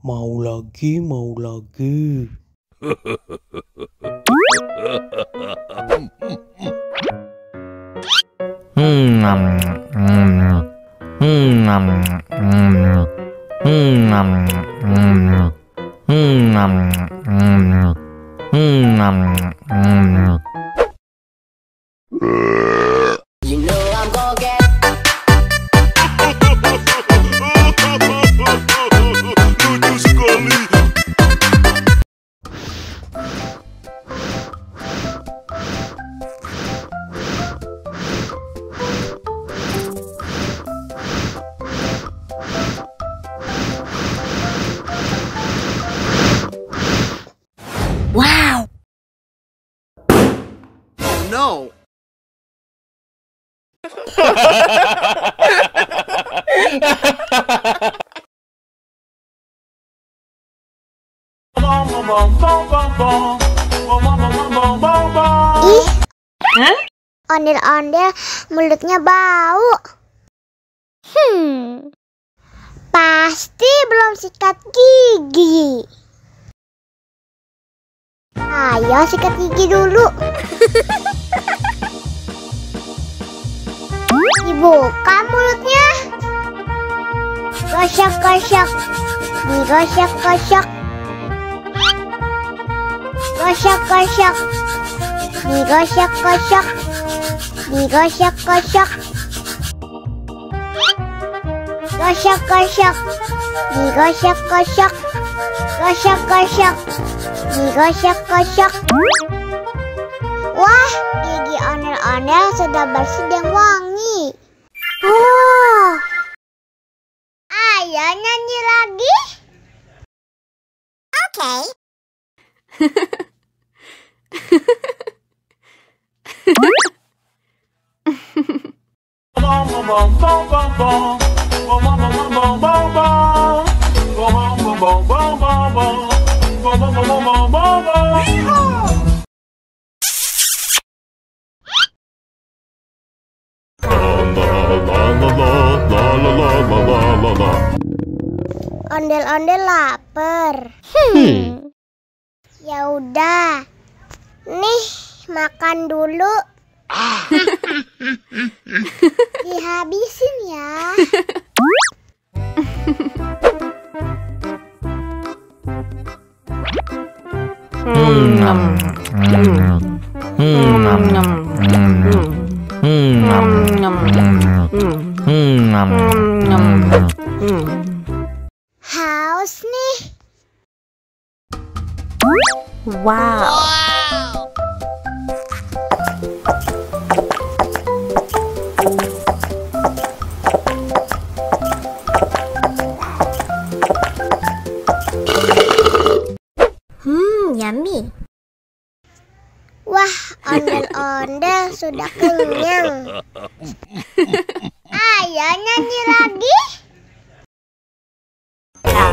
Mau lagi, mau lagi. You know I'm gonna get Lucu sekali. Wow. Oh no. Ih, ondel-ondel mulutnya bau. Pasti belum sikat gigi. Ayo sikat gigi dulu. Dibuka mulutnya. Gosok-gosok. Digosok-gosok. Gosok-gosok. Digosok-gosok. Digosok-gosok. Gosok-gosok. Digosok-gosok. Gosok-gosok. Digosok-gosok. Wah, gigi ondel-ondel sudah bersih dan wangi. Oh, ayo nyanyi lagi. Oke. Ondel-ondel lapar. Ya udah. Nih, makan dulu. Dihabisin ya. Haus nih. Wow. Yummy. Wah, ondel-ondel sudah kenyang. Ayo nyanyi lagi. La